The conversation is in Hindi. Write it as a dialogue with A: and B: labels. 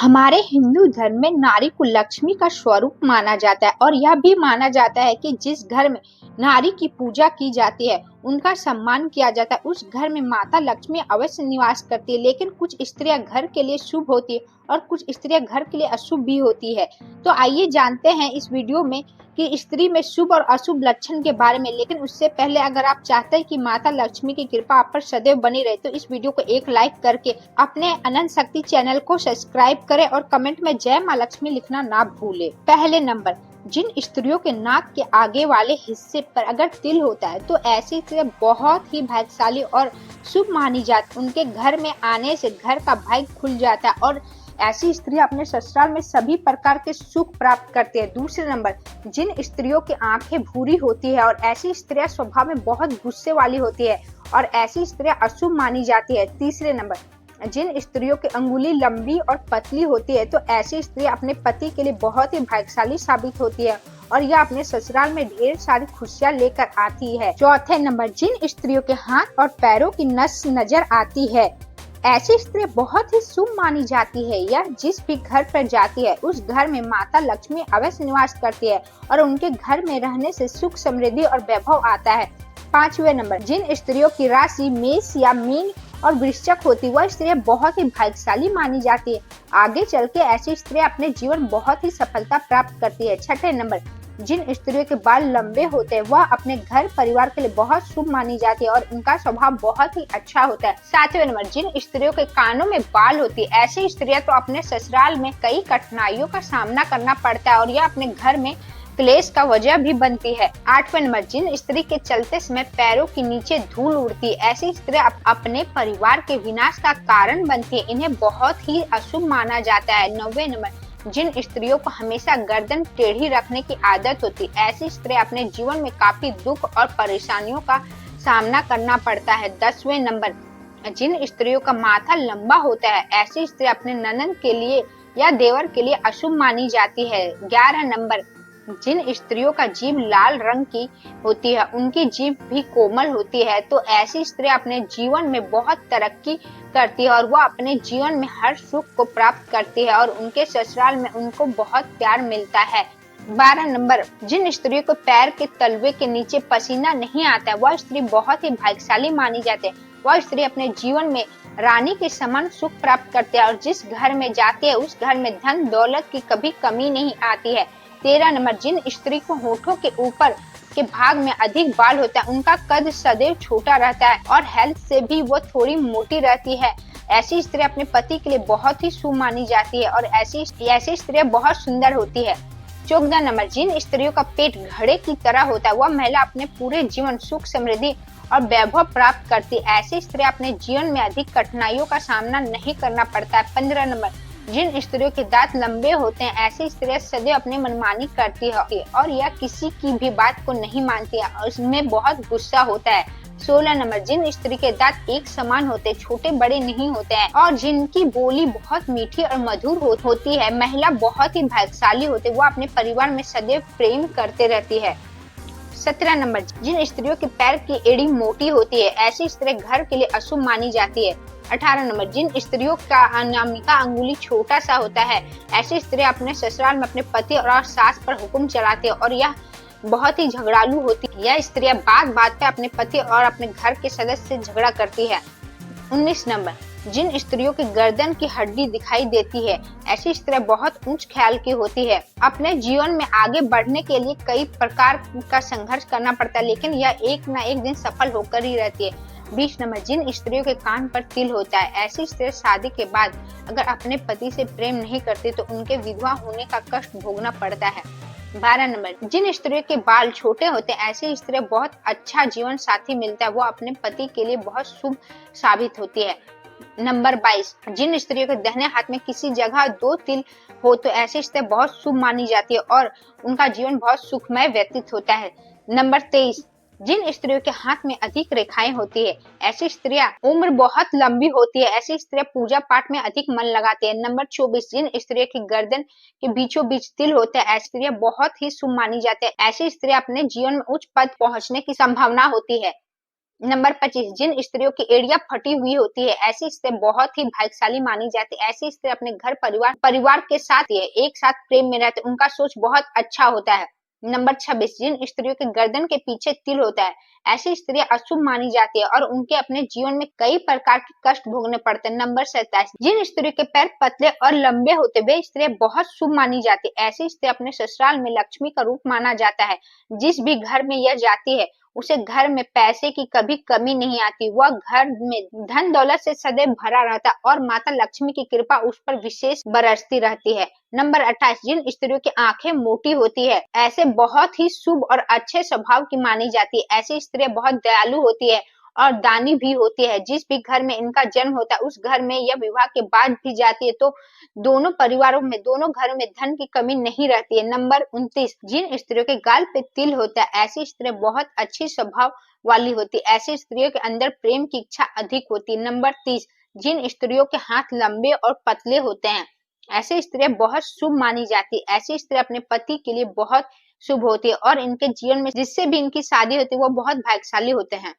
A: हमारे हिंदू धर्म में नारी को लक्ष्मी का स्वरूप माना जाता है और यह भी माना जाता है कि जिस घर में नारी की पूजा की जाती है, उनका सम्मान किया जाता है, उस घर में माता लक्ष्मी अवश्य निवास करती है। लेकिन कुछ स्त्रियां घर के लिए शुभ होती है और कुछ स्त्रियां घर के लिए अशुभ भी होती है। तो आइए जानते हैं इस वीडियो में कि स्त्री में शुभ और अशुभ लक्षण के बारे में। लेकिन उससे पहले अगर आप चाहते हैं कि माता लक्ष्मी की कृपा आप पर सदैव बनी रहे, तो इस वीडियो को एक लाइक करके अपने अनंत शक्ति चैनल को सब्सक्राइब करें और कमेंट में जय माँ लक्ष्मी लिखना ना भूले। पहले नंबर, जिन स्त्रियों के नाक के आगे वाले हिस्से पर अगर तिल होता है तो ऐसी स्त्रियां बहुत ही भाग्यशाली और शुभ मानी जाती। उनके घर में आने से घर का भाग्य खुल जाता है और ऐसी स्त्रियां अपने ससुराल में सभी प्रकार के सुख प्राप्त करती है। दूसरे नंबर, जिन स्त्रियों की आंखें भूरी होती है और ऐसी स्त्रियां स्वभाव में बहुत गुस्से वाली होती है और ऐसी स्त्रियां अशुभ मानी जाती है। तीसरे नंबर, जिन स्त्रियों की अंगुली लंबी और पतली होती है तो ऐसी स्त्री अपने पति के लिए बहुत ही भाग्यशाली साबित होती है और यह अपने ससुराल में ढेर सारी खुशियां लेकर आती है। चौथे नंबर, जिन स्त्रियों के हाथ और पैरों की नस नजर आती है, ऐसी स्त्री बहुत ही शुभ मानी जाती है। यह जिस भी घर पर जाती है उस घर में माता लक्ष्मी अवश्य निवास करती है और उनके घर में रहने से सुख समृद्धि और वैभव आता है। पांचवें नंबर, जिन स्त्रियों की राशि मेष या मीन और वृश्चिक होती वह स्त्रियां बहुत ही भाग्यशाली मानी जाती है। आगे चल के ऐसी स्त्रियां अपने जीवन बहुत ही सफलता प्राप्त करती है। छठे नंबर, जिन स्त्रियों के बाल लंबे होते हैं वह अपने घर परिवार के लिए बहुत शुभ मानी जाती है और उनका स्वभाव बहुत ही अच्छा होता है। सातवें नंबर, जिन स्त्रियों के कानों में बाल होती है ऐसी स्त्रियां तो अपने ससुराल में कई कठिनाइयों का सामना करना पड़ता है और यह अपने घर में क्लेश का वजह भी बनती है। आठवें नंबर, जिन स्त्री के चलते समय पैरों के नीचे धूल उड़ती है ऐसी स्त्री अपने परिवार के विनाश का कारण बनती है, इन्हें बहुत ही अशुभ माना जाता है। नौवें नंबर, जिन स्त्रियों को हमेशा गर्दन टेढ़ी रखने की आदत होती है ऐसी स्त्री अपने जीवन में काफी दुख और परेशानियों का सामना करना पड़ता है। 10वें नंबर, जिन स्त्रियों का माथा लंबा होता है ऐसी स्त्री अपने ननद के लिए या देवर के लिए अशुभ मानी जाती है। 11 नंबर, जिन स्त्रियों का जीभ लाल रंग की होती है उनकी जीभ भी कोमल होती है तो ऐसी स्त्री अपने जीवन में बहुत तरक्की करती है और वह अपने जीवन में हर सुख को प्राप्त करती है और उनके ससुराल में उनको बहुत प्यार मिलता है। 12 नंबर, जिन स्त्रियों को पैर के तलवे के नीचे पसीना नहीं आता है वह स्त्री बहुत ही भाग्यशाली मानी जाती है। वह स्त्री अपने जीवन में रानी के समान सुख प्राप्त करती है और जिस घर में जाती है उस घर में धन दौलत की कभी कमी नहीं आती है। 13 नंबर, जिन स्त्री को होठों के ऊपर के भाग में अधिक बाल होता है उनका कद सदैव छोटा रहता है और हेल्थ से भी वो थोड़ी मोटी रहती है। ऐसी स्त्री अपने पति के लिए बहुत ही शुभ मानी जाती है और ऐसी स्त्रियां बहुत सुंदर होती है। 14 नंबर, जिन स्त्रियों का पेट घड़े की तरह होता है वह महिला अपने पूरे जीवन सुख समृद्धि और वैभव प्राप्त करती है। ऐसी स्त्री अपने जीवन में अधिक कठिनाइयों का सामना नहीं करना पड़ता है। 15 नंबर, जिन स्त्रियों के दांत लंबे होते हैं ऐसी स्त्रियां सदैव अपनी मनमानी करती है और यह किसी की भी बात को नहीं मानती है और उसमें बहुत गुस्सा होता है। 16 नंबर, जिन स्त्री के दांत एक समान होते, छोटे बड़े नहीं होते हैं और जिनकी बोली बहुत मीठी और मधुर होती है, महिला बहुत ही भाग्यशाली होती है, वो अपने परिवार में सदैव प्रेम करते रहती है। 17 नंबर, जिन स्त्रियों के पैर की एड़ी मोटी होती है ऐसी स्त्री घर के लिए अशुभ मानी जाती है। 18 नंबर, जिन स्त्रियों का अनामिका अंगुली छोटा सा होता है ऐसी स्त्री अपने ससुराल में अपने पति और सास पर हुक्म चलाती है और यह बहुत ही झगड़ालू होती है। यह स्त्रियां बात बात पे अपने पति और अपने घर के सदस्य से झगड़ा करती है। 19 नंबर, जिन स्त्रियों की गर्दन की हड्डी दिखाई देती है ऐसी स्त्रियां बहुत उच्च ख्याल की होती है। अपने जीवन में आगे बढ़ने के लिए कई प्रकार का संघर्ष करना पड़ता है लेकिन यह एक न एक दिन सफल होकर ही रहती है। 20 नंबर, जिन स्त्रियों के कान पर तिल होता है ऐसी स्त्री शादी के बाद अगर अपने पति से प्रेम नहीं करती तो उनके विधवा होने का कष्ट भोगना पड़ता है। 12 नंबर, जिन स्त्रियों के बाल छोटे होते हैं ऐसी स्त्री बहुत अच्छा जीवन साथी मिलता है, वो अपने पति के लिए बहुत शुभ साबित होती है। नंबर 22, जिन स्त्रियों के दाहिने हाथ में किसी जगह 2 तिल हो तो ऐसी स्त्री बहुत शुभ मानी जाती है और उनका जीवन बहुत सुखमय व्यतीत होता है। नंबर 23, जिन स्त्रियों के हाथ में अधिक रेखाएं होती है ऐसी स्त्रियां उम्र बहुत लंबी होती है, ऐसी स्त्रियां पूजा पाठ में अधिक मन लगाती है। नंबर 24, जिन स्त्रियों की गर्दन के बीचों बीच तिल होते हैं ऐसी स्त्रियां बहुत ही शुभ मानी जाती है, ऐसी स्त्रियां अपने जीवन में उच्च पद पहुंचने की संभावना होती है। नंबर 25, जिन स्त्रियों की एड़ियां फटी हुई होती है, ऐसी स्त्री बहुत ही भाग्यशाली मानी जाती है। ऐसी स्त्री अपने घर परिवार के साथ एक साथ प्रेम में रहते, उनका सोच बहुत अच्छा होता है। नंबर 26, जिन स्त्रियों के गर्दन के पीछे तिल होता है, ऐसी स्त्रियां अशुभ मानी जाती है और उनके अपने जीवन में कई प्रकार के कष्ट भोगने पड़ते हैं। नंबर 27, जिन स्त्रियों के पैर पतले और लंबे होते, वे स्त्रियां बहुत शुभ मानी जाती है। ऐसी स्त्री अपने ससुराल में लक्ष्मी का रूप माना जाता है। जिस भी घर में यह जाती है, उसे घर में पैसे की कभी कमी नहीं आती। वह घर में धन दौलत से सदैव भरा रहता और माता लक्ष्मी की कृपा उस पर विशेष बरसती रहती है। नंबर 28, जिन स्त्रियों की आंखें मोटी होती है, ऐसे बहुत ही शुभ और अच्छे स्वभाव की मानी जाती है। ऐसी स्त्रियां बहुत दयालु होती है और दानी भी होती है। जिस भी घर में इनका जन्म होता है, उस घर में यह विवाह के बाद भी जाती है, तो दोनों घरों में धन की कमी नहीं रहती है। नंबर 29, जिन स्त्रियों के गाल पे तिल होता है, ऐसी स्त्रियां बहुत अच्छी स्वभाव वाली होती है। ऐसी स्त्रियों के अंदर प्रेम की इच्छा अधिक होती है। नंबर 30, जिन स्त्रियों के हाथ लंबे और पतले होते हैं, ऐसी स्त्रियां बहुत शुभ मानी जाती है। ऐसी स्त्री अपने पति के लिए बहुत शुभ होती है और इनके जीवन में जिससे भी इनकी शादी होती है, वो बहुत भाग्यशाली होते हैं।